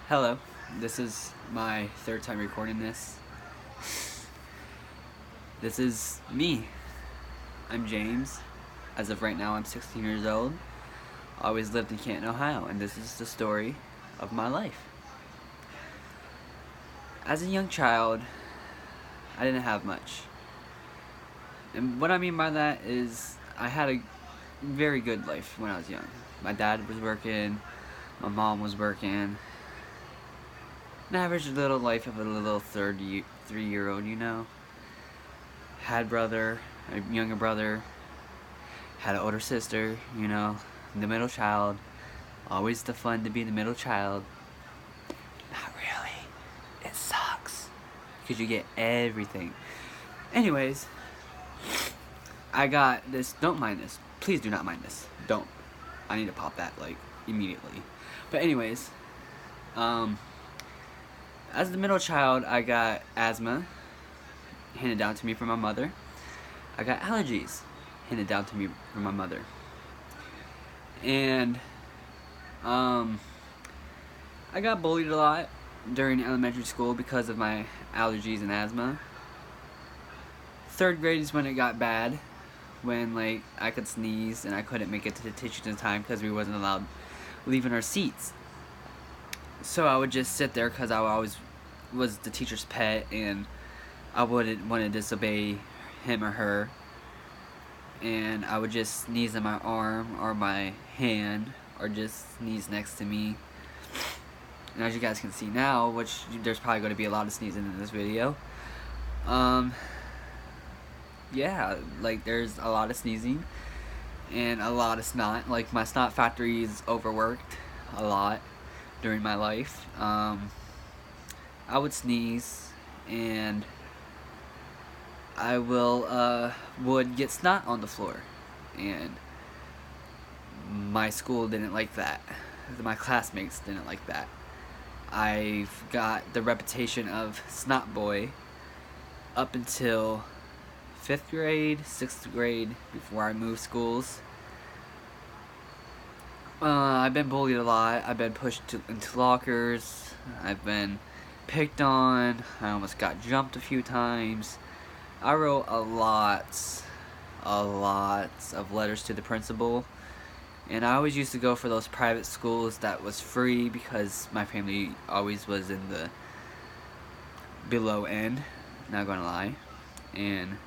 Hello, this is my third time recording this. This is me. I'm James. As of right now, I'm 16 years old. I always lived in Canton, Ohio, and this is the story of my life. As a young child, I didn't have much. And what I mean by that is I had a very good life when I was young. My dad was working, my mom was working. An average little life of a little 3-year-old, you know. Had a younger brother, had an older sister, you know, the middle child. Always the fun to be the middle child. Not really. It sucks. Because you get everything. Anyways, I got this. Don't mind this. Please do not mind this. Don't. I need to pop that, like, immediately. But anyways, as the middle child, I got asthma handed down to me from my mother. I got allergies handed down to me from my mother. And I got bullied a lot during elementary school because of my allergies and asthma. Third grade is when it got bad, when like I could sneeze and I couldn't make it to the teachers in time because we wasn't allowed leaving our seats. So I would just sit there because I always was the teacher's pet and I wouldn't want to disobey him or her. And I would just sneeze in my arm or my hand or just sneeze next to me. And as you guys can see now, which there's probably going to be a lot of sneezing in this video. Yeah, like there's a lot of sneezing and a lot of snot. Like my snot factory is overworked a lot during my life. I would sneeze and I would get snot on the floor, and my school didn't like that. My classmates didn't like that. I've got the reputation of snot boy up until 5th grade, 6th grade, before I moved schools. I've been bullied a lot. I've been pushed into lockers. I've been picked on. I almost got jumped a few times. I wrote a lot of letters to the principal. And I always used to go for those private schools that was free because my family always was in the below end, not gonna lie. And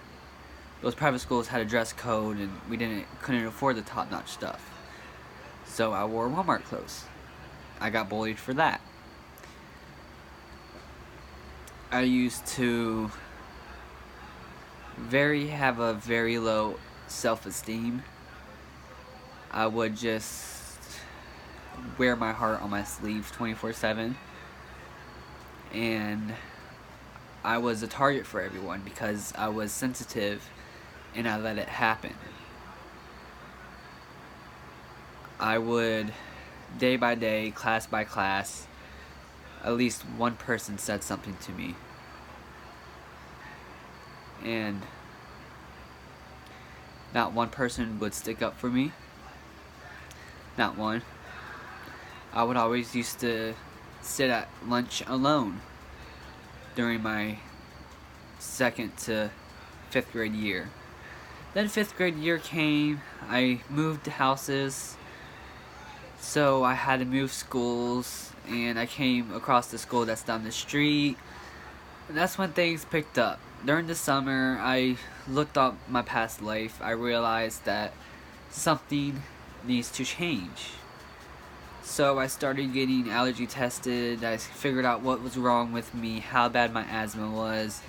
those private schools had a dress code and we couldn't afford the top-notch stuff. So I wore Walmart clothes. I got bullied for that. I used to have a very low self-esteem. I would just wear my heart on my sleeve 24/7. And I was a target for everyone because I was sensitive and I let it happen. I would, day by day, class by class, at least one person said something to me. And not one person would stick up for me. Not one. I would always used to sit at lunch alone during my 2nd to 5th grade year. Then 5th grade year came, I moved houses, so I had to move schools, and I came across the school that's down the street, and that's when things picked up. During the summer, I looked up my past life. I realized that something needs to change. So I started getting allergy tested. I figured out what was wrong with me, how bad my asthma was,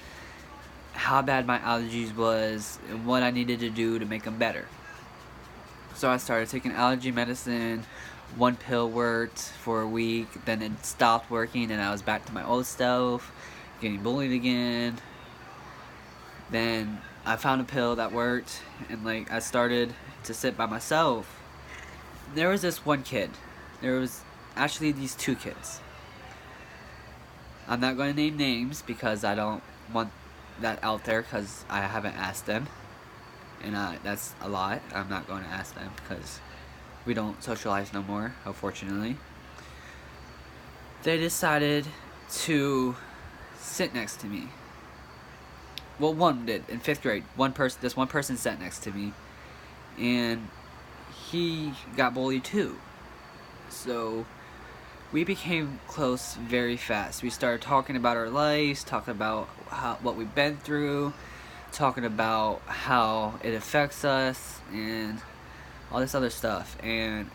how bad my allergies was, and what I needed to do to make them better. So I started taking allergy medicine. One pill worked for a week, then it stopped working and I was back to my old self, getting bullied again. Then I found a pill that worked, and like I started to sit by myself. There was this one kid. There was actually these two kids. I'm not going to name names because I don't want that out there because I haven't asked them. And that's a lot. I'm not going to ask them because we don't socialize no more, unfortunately. they decided to sit next to me. Well, one did in 5th grade. This one person sat next to me, and he got bullied too. So we became close very fast. We started talking about our lives, talking about what we've been through, talking about how it affects us, and all this other stuff. And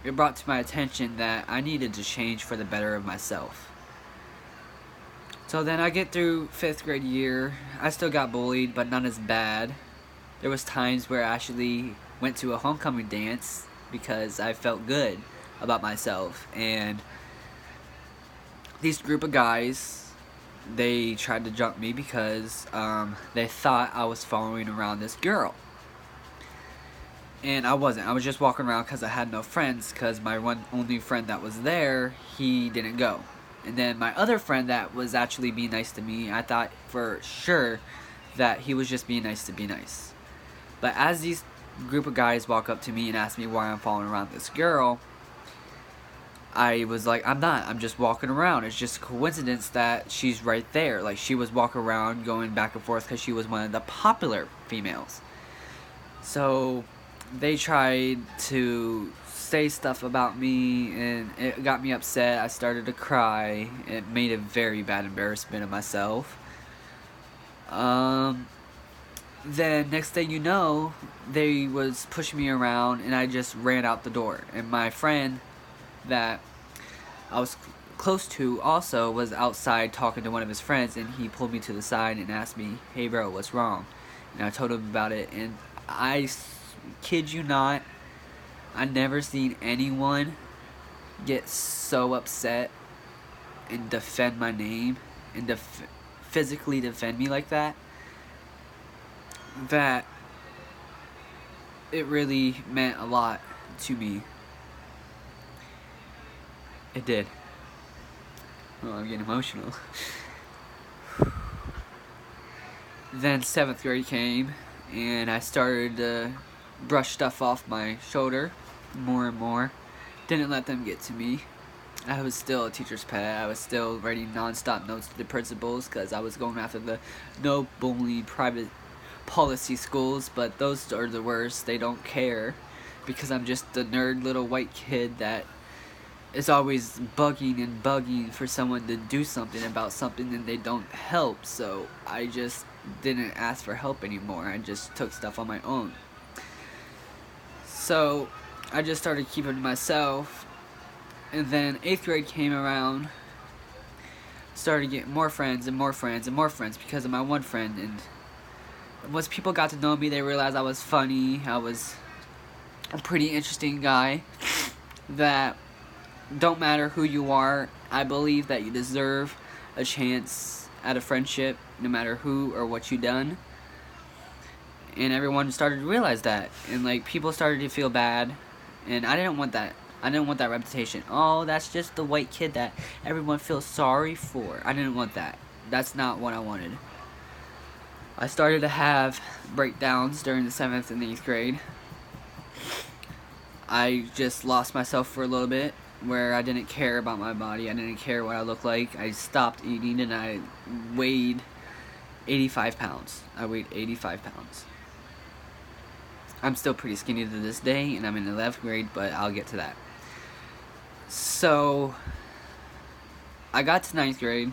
it brought to my attention that I needed to change for the better of myself. So then I get through 5th grade year. I still got bullied, but not as bad. There was times where I actually went to a homecoming dance because I felt good about myself. And these group of guys, they tried to jump me because they thought I was following around this girl. And I wasn't. I was just walking around because I had no friends, because my only friend that was there, he didn't go. And then my other friend that was actually being nice to me, I thought for sure that he was just being nice to be nice. But as these group of guys walk up to me and ask me why I'm following around this girl, I was like, I'm not. I'm just walking around. It's just a coincidence that she's right there. Like, she was walking around going back and forth because she was one of the popular females. So they tried to say stuff about me, and it got me upset. I started to cry. It made a very bad embarrassment of myself. Then next thing you know, they was pushing me around, and I just ran out the door. And my friend that I was close to also was outside talking to one of his friends, and he pulled me to the side and asked me, "Hey bro, what's wrong?" And I told him about it, and I kid you not, I never seen anyone get so upset and defend my name and physically defend me like that. That it really meant a lot to me. It did. Oh, I'm getting emotional. Then 7th grade came, and I started to brush stuff off my shoulder more and more. Didn't let them get to me. I was still a teacher's pet. I was still writing non-stop notes to the principals because I was going after the no bullying private policy schools, but those are the worst. They don't care because I'm just the nerd little white kid that is always bugging for someone to do something about something, and they don't help. So I just didn't ask for help anymore. I just took stuff on my own. So I just started keeping to myself, and then 8th grade came around, started getting more friends and more friends and more friends because of my one friend. And once people got to know me, they realized I was funny. I was a pretty interesting guy. That don't matter who you are, I believe that you deserve a chance at a friendship, no matter who or what you done. And everyone started to realize that, and like people started to feel bad, and I didn't want that. I didn't want that reputation. Oh, that's just the white kid that everyone feels sorry for. I didn't want that. That's not what I wanted. I started to have breakdowns during the 7th and 8th grade. I just lost myself for a little bit, where I didn't care about my body. I didn't care what I looked like. I stopped eating, and I weighed 85 pounds. I weighed 85 pounds. I'm still pretty skinny to this day, and I'm in 11th grade, but I'll get to that. So I got to 9th grade,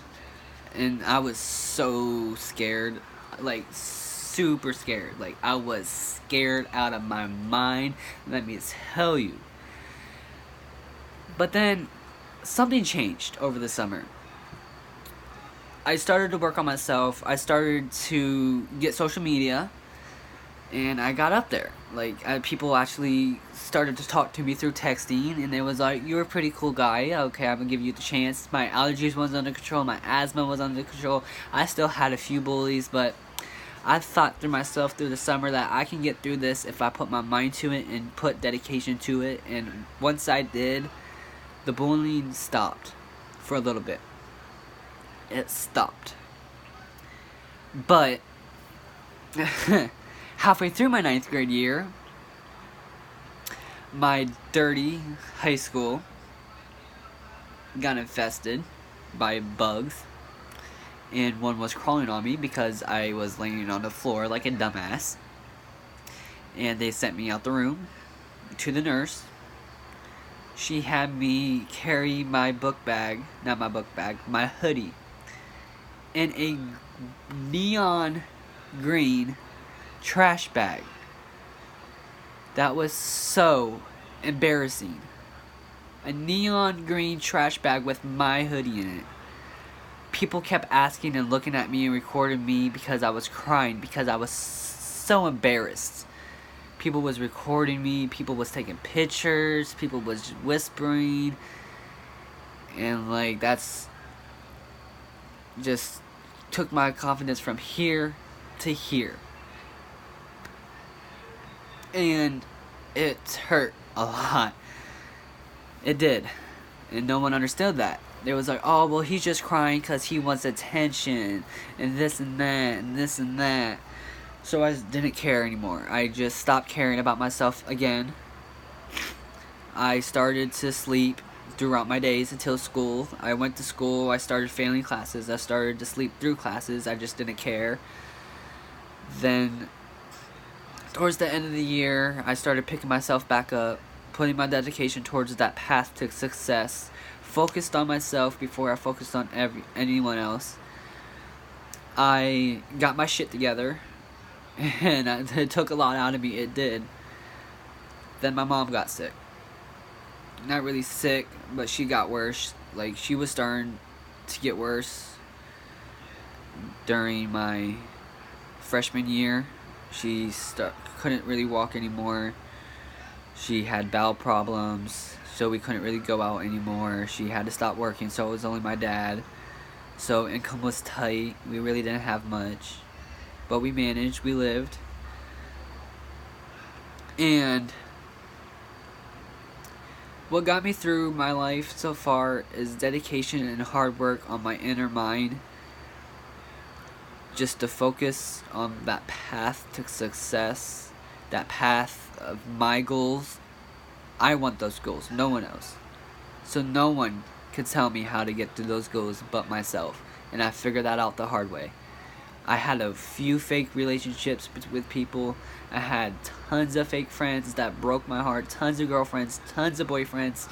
and I was so scared, like super scared. Like, I was scared out of my mind, let me tell you. But then something changed over the summer. I started to work on myself. I started to get social media, and I got up there. Like, people actually started to talk to me through texting, and it was like, "You're a pretty cool guy. Okay, I'm gonna give you the chance." My allergies was under control. My asthma was under control. I still had a few bullies, but I thought through myself through the summer that I can get through this if I put my mind to it and put dedication to it. And once I did, the bullying stopped for a little bit. It stopped. But halfway through my 9th grade year, my dirty high school got infested by bugs, and one was crawling on me because I was laying on the floor like a dumbass. And they sent me out the room to the nurse. She had me carry my book bag, not my book bag, my hoodie, in a neon green trash bag. That was so embarrassing. A neon green trash bag with my hoodie in it. People kept asking and looking at me and recording me because I was crying, because I was so embarrassed. People was recording me, people was taking pictures, people was whispering, and like that's just took my confidence from here to here. And it hurt a lot. It did. And no one understood that. They was like, oh, well, he's just crying because he wants attention, and this and that, and this and that. So I didn't care anymore. I just stopped caring about myself again. I started to sleep throughout my days until school. I went to school. I started failing classes. I started to sleep through classes. I just didn't care. Then, towards the end of the year, I started picking myself back up, putting my dedication towards that path to success. Focused on myself before I focused on anyone else. I got my shit together. And it took a lot out of me, it did. Then my mom got sick. Not really sick, but she got worse. Like, she was starting to get worse during my freshman year. She couldn't really walk anymore. She had bowel problems, so we couldn't really go out anymore. She had to stop working, so it was only my dad. So income was tight. We really didn't have much. But we managed, we lived. And what got me through my life so far is dedication and hard work on my inner mind. Just to focus on that path to success, that path of my goals. I want those goals, no one else. So no one can tell me how to get to those goals but myself. And I figured that out the hard way. I had a few fake relationships with people. I had tons of fake friends that broke my heart. Tons of girlfriends, tons of boyfriends.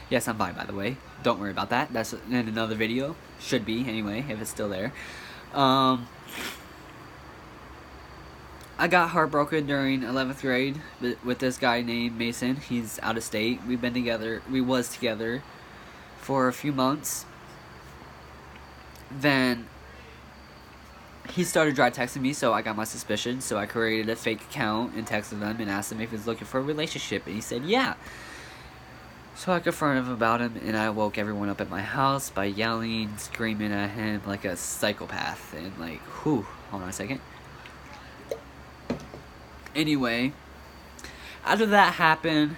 Yes, I'm bi, by the way. Don't worry about that. That's in another video. Should be, anyway, if it's still there. I got heartbroken during 11th grade with this guy named Mason. He's out of state. We was together for a few months. Then he started dry texting me, so I got my suspicion. So I created a fake account and texted him and asked him if he was looking for a relationship. And he said, yeah. So I confronted him about him, and I woke everyone up at my house by yelling, screaming at him like a psychopath. And like, whew, hold on a second. Anyway, after that happened,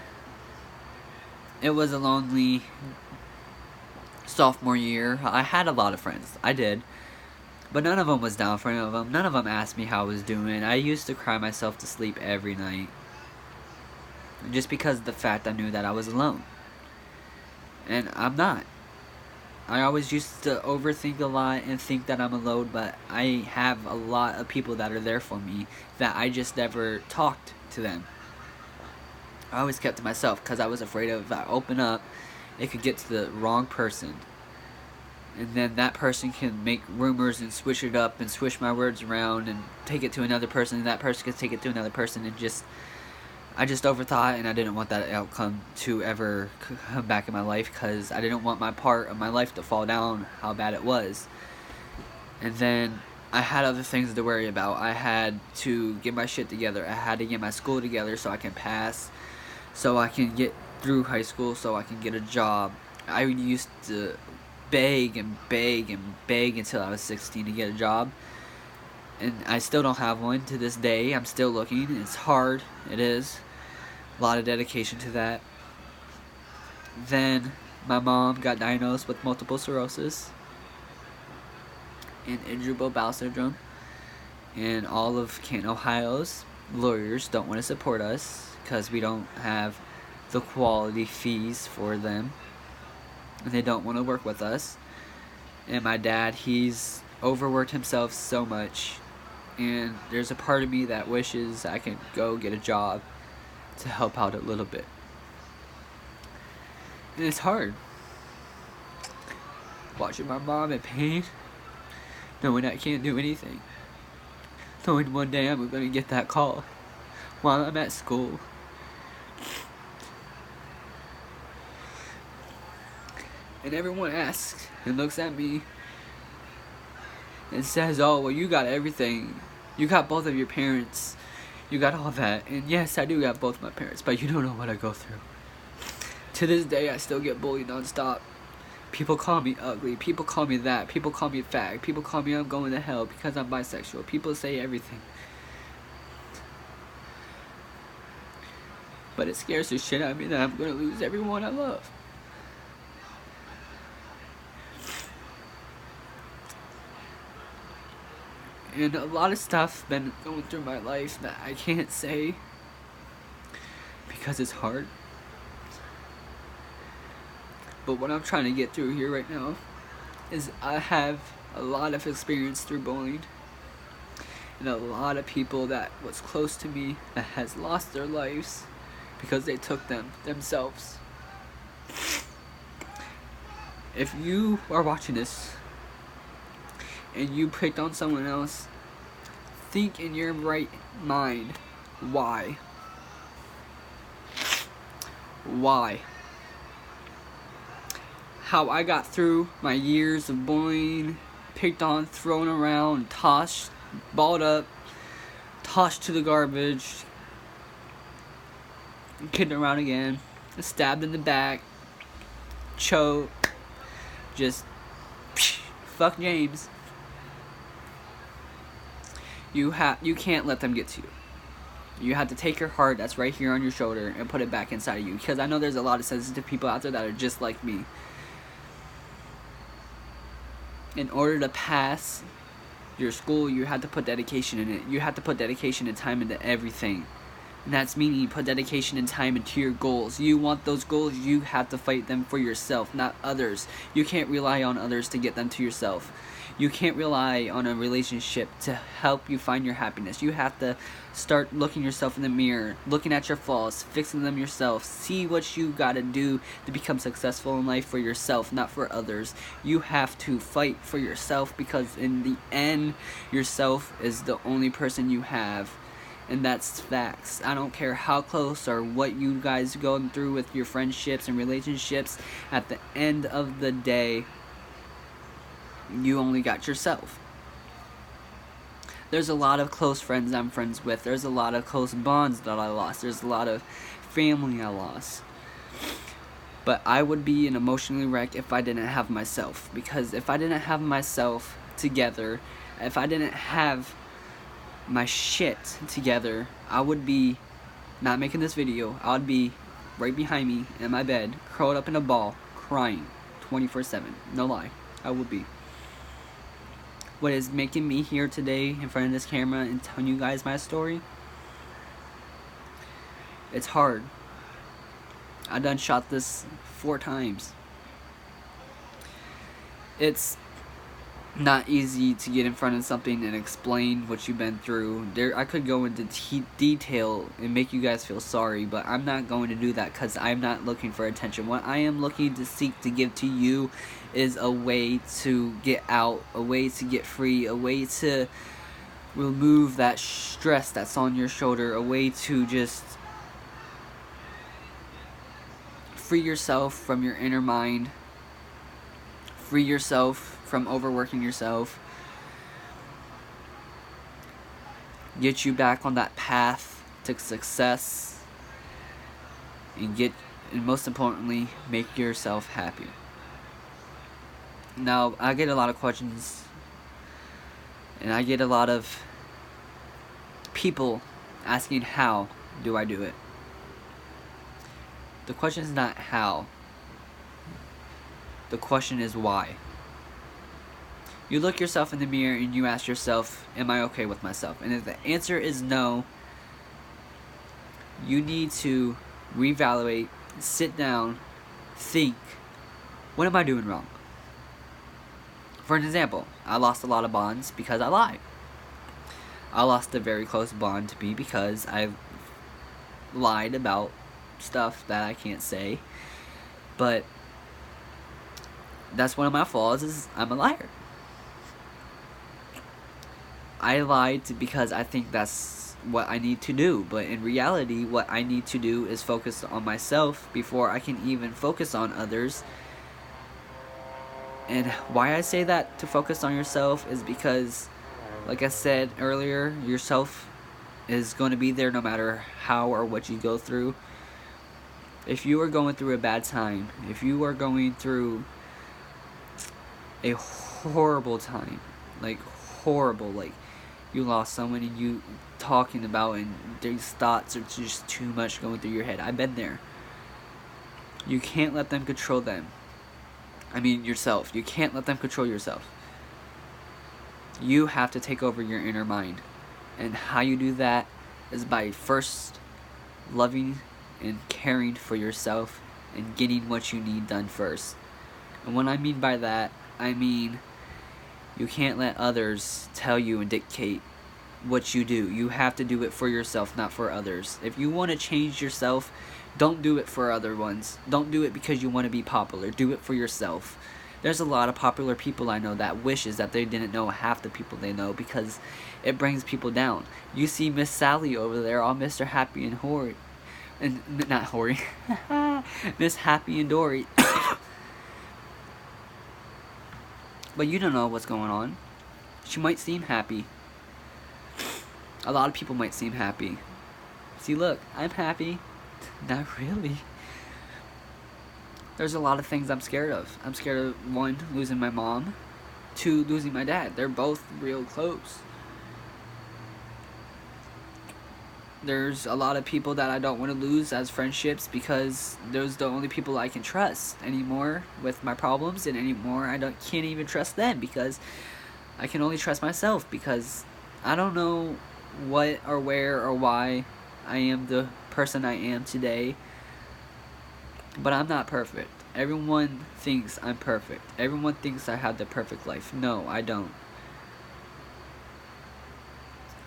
it was a lonely sophomore year. I had a lot of friends. I did. But none of them was down for any of them. None of them asked me how I was doing. I used to cry myself to sleep every night. Just because of the fact I knew that I was alone. And I'm not. I always used to overthink a lot and think that I'm alone, but I have a lot of people that are there for me that I just never talked to them. I always kept to myself because I was afraid of if I open up, it could get to the wrong person. And then that person can make rumors and switch it up and swish my words around and take it to another person, and that person could take it to another person, and I just overthought, and I didn't want that outcome to ever come back in my life because I didn't want my part of my life to fall down how bad it was. And then I had other things to worry about. I had to get my shit together. I had to get my school together so I can pass, so I can get through high school, so I can get a job. I used to beg and beg and beg until I was 16 to get a job, and I still don't have one to this day. I'm still looking. It's hard. It is a lot of dedication to that. Then my mom got diagnosed with multiple sclerosis and irritable bowel syndrome, and all of Canton, Ohio's lawyers don't want to support us because we don't have the quality fees for them. and they don't want to work with us. And my dad, he's overworked himself so much, and there's a part of me that wishes I could go get a job to help out a little bit. And it's hard watching my mom in pain, knowing I can't do anything, knowing one day I'm gonna get that call while I'm at school. And everyone asks and looks at me and says, oh, well, you got everything. You got both of your parents. You got all that. And yes, I do got both my parents, but you don't know what I go through. To this day, I still get bullied nonstop. People call me ugly. People call me that. People call me fag. People call me I'm going to hell because I'm bisexual. People say everything. But it scares the shit out of me that I'm going to lose everyone I love. And a lot of stuff been going through my life that I can't say because it's hard. But what I'm trying to get through here right now is I have a lot of experience through bullying. And a lot of people that was close to me that has lost their lives because they took them themselves. If you are watching this and you picked on someone else, think in your right mind, why? Why? How I got through my years of bullying, picked on, thrown around, tossed, balled up, tossed to the garbage, kicked around again, stabbed in the back, choked, just fuck James. You can't let them get to you. You have to take your heart that's right here on your shoulder and put it back inside of you. Because I know there's a lot of sensitive people out there that are just like me. In order to pass your school, you have to put dedication in it. You have to put dedication and time into everything. And that's meaning you put dedication and time into your goals. You want those goals, you have to fight them for yourself, not others. You can't rely on others to get them to yourself. You can't rely on a relationship to help you find your happiness. You have to start looking yourself in the mirror, looking at your flaws, fixing them yourself. See what you gotta do to become successful in life for yourself, not for others. You have to fight for yourself because in the end, yourself is the only person you have. And that's facts. I don't care how close or what you guys going through with your friendships and relationships. At the end of the day, you only got yourself. There's a lot of close friends I'm friends with. There's a lot of close bonds that I lost. There's a lot of family I lost. But I would be an emotionally wrecked if I didn't have myself. Because if I didn't have myself together, if I didn't have my shit together, I would be not making this video. I would be right behind me in my bed, curled up in a ball, crying 24/7. No lie, I would be. What is making me here today in front of this camera and telling you guys my story? It's hard. I done shot this 4 times. It's not easy to get in front of something and explain what you've been through. I could go into detail and make you guys feel sorry, but I'm not going to do that because I'm not looking for attention. What I am looking to seek to give to you is a way to get out, a way to get free, a way to remove that stress that's on your shoulder, a way to just free yourself from your inner mind, free yourself from overworking yourself, get you back on that path to success, and most importantly, make yourself happy. Now, I get a lot of questions, and I get a lot of people asking, how do I do it? The question is not how. The question is why. You look yourself in the mirror and you ask yourself, am I okay with myself? And if the answer is no, you need to reevaluate, sit down, think, What am I doing wrong? For an example, I lost a lot of bonds because I lied. I lost a very close bond to me because I lied about stuff that I can't say. But that's one of my flaws, is I'm a liar. I lied because I think that's what I need to do, but in reality, what I need to do is focus on myself before I can even focus on others. And why I say that, to focus on yourself, is because, like I said earlier, yourself is going to be there no matter how or what you go through. If you are going through a bad time, if you are going through a horrible time, like horrible, like you lost someone and you talking about, and these thoughts are just too much going through your head. I've been there. You can't let them control them. Yourself. You can't let them control yourself. You have to take over your inner mind. And how you do that is by first loving and caring for yourself and getting what you need done first. And what I mean by that, I mean you can't let others tell you and dictate what you do. You have to do it for yourself, not for others. If you want to change yourself, don't do it for other ones. Don't do it because you want to be popular. Do it for yourself. There's a lot of popular people I know that wishes that they didn't know half the people they know, because it brings people down. You see Miss Sally over there, all Mr. Happy and Hoary. And not Hoary. Miss Happy and Dory. But you don't know what's going on. She might seem happy. A lot of people might seem happy. See, look, I'm happy. Not really. There's a lot of things I'm scared of. I'm scared of, 1, losing my mom. 2, losing my dad. They're both real close. There's a lot of people that I don't want to lose as friendships, because those are the only people I can trust anymore with my problems, and anymore can't even trust them, because I can only trust myself, because I don't know what or where or why I am the person I am today. But I'm not perfect. Everyone thinks I'm perfect. Everyone thinks I have the perfect life. No, I don't.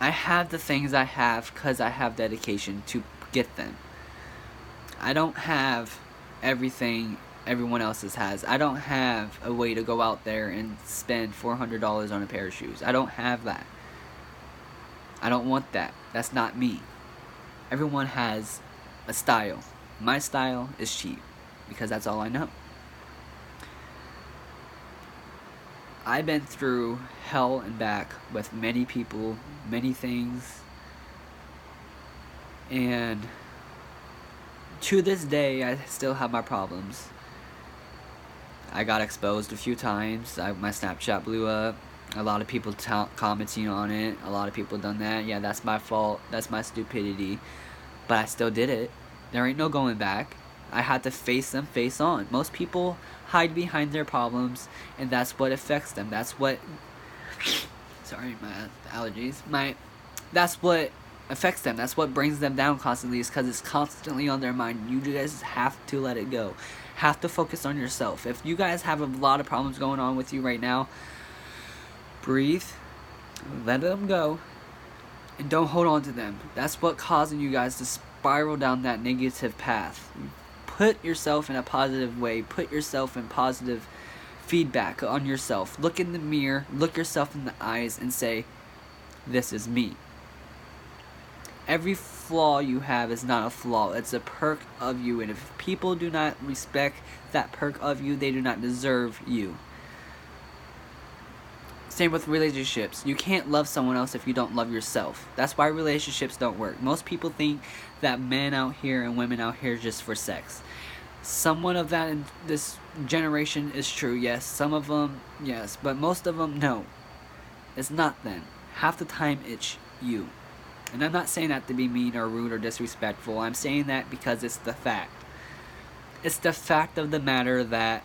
I have the things I have because I have dedication to get them. I don't have everything everyone else's has. I don't have a way to go out there and spend $400 on a pair of shoes. I don't have that. I don't want that. That's not me. Everyone has a style. My style is cheap, because that's all I know. I've been through hell and back with many people, many things, and to this day I still have my problems. I got exposed a few times. My Snapchat blew up. A lot of people commenting on it. A lot of people done that. Yeah, that's my fault. That's my stupidity. But I still did it. There ain't no going back. I had to face them face on. Most people hide behind their problems, and that's what affects them. That's what... Sorry, my allergies. That's what affects them. That's what brings them down constantly, is because it's constantly on their mind. You guys have to let it go. Have to focus on yourself. If you guys have a lot of problems going on with you right now, breathe, let them go, and don't hold on to them. That's what causing you guys to spiral down that negative path. Put yourself in a positive way. Put yourself in positive feedback on yourself. Look in the mirror, look yourself in the eyes, and say, this is me. Every flaw you have is not a flaw. It's a perk of you, and if people do not respect that perk of you, they do not deserve you. Same with relationships. You can't love someone else if you don't love yourself. That's why relationships don't work. Most people think that men out here and women out here are just for sex. Somewhat of that in this generation is true, yes. Some of them, yes. But most of them, no. It's not them. Half the time, it's you. And I'm not saying that to be mean or rude or disrespectful. I'm saying that because it's the fact. It's the fact of the matter that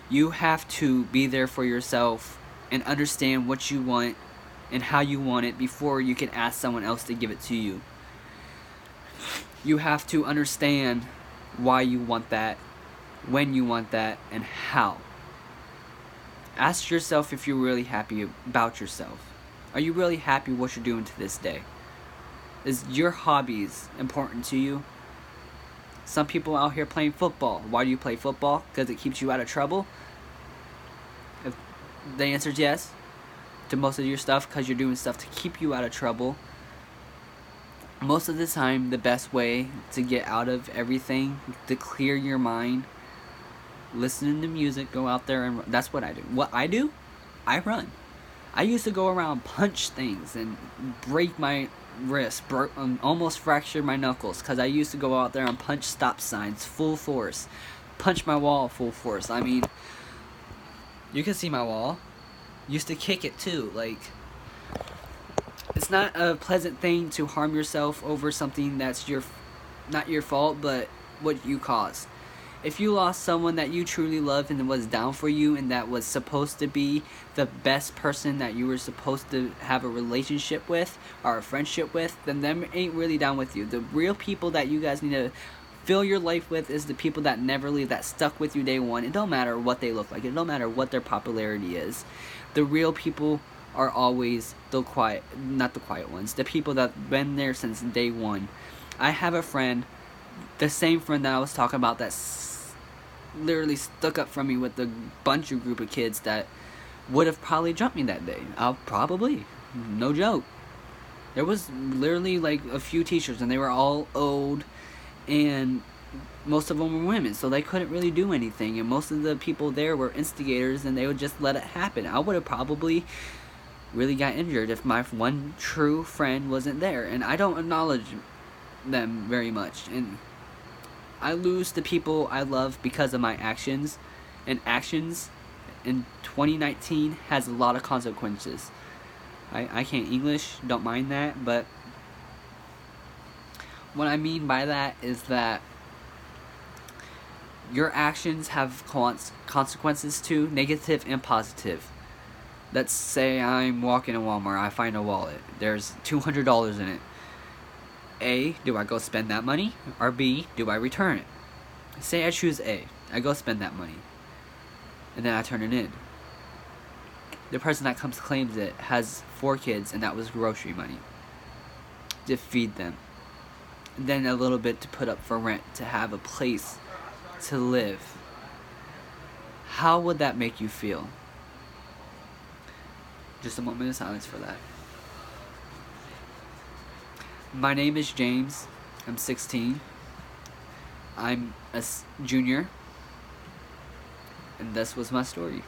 you have to be there for yourself and understand what you want and how you want it before you can ask someone else to give it to you. You have to understand why you want that, when you want that, and how. Ask yourself if you're really happy about yourself. Are you really happy what you're doing to this day? Is your hobbies important to you? Some people out here playing football. Why do you play football? Because it keeps you out of trouble? If the answer is yes to most of your stuff, because you're doing stuff to keep you out of trouble. Most of the time, the best way to get out of everything, to clear your mind, listening to music, go out there and that's what I do. What I do? I run. I used to go around, punch things, and break my wrist, almost fracture my knuckles, because I used to go out there and punch stop signs full force, punch my wall full force. I mean, you can see my wall. Used to kick it too. Like, it's not a pleasant thing to harm yourself over something that's not your fault, but what you caused. If you lost someone that you truly loved and was down for you and that was supposed to be the best person that you were supposed to have a relationship with or a friendship with, then them ain't really down with you. The real people that you guys need to fill your life with is the people that never leave, that stuck with you day one. It don't matter what they look like. It don't matter what their popularity is. The real people are always not the quiet ones. The people that been there since day one. I have a friend, the same friend that I was talking about, that literally stuck up for me with a bunch of group of kids that would have probably jumped me that day. Probably. No joke. There was literally like a few teachers and they were all old and most of them were women, so they couldn't really do anything, and most of the people there were instigators and they would just let it happen. I would have probably really got injured if my one true friend wasn't there, and I don't acknowledge them very much, and I lose the people I love because of my actions, and actions in 2019 has a lot of consequences. I can't English, don't mind that, but what I mean by that is that your actions have consequences too, negative and positive. Let's say I'm walking in Walmart, I find a wallet, there's $200 in it. A, do I go spend that money? Or B, do I return it? Say I choose A, I go spend that money, and then I turn it in. The person that comes claims it has 4 kids, and that was grocery money to feed them. And then a little bit to put up for rent, to have a place to live. How would that make you feel? Just a moment of silence for that. My name is James. I'm 16. I'm a junior. And this was my story.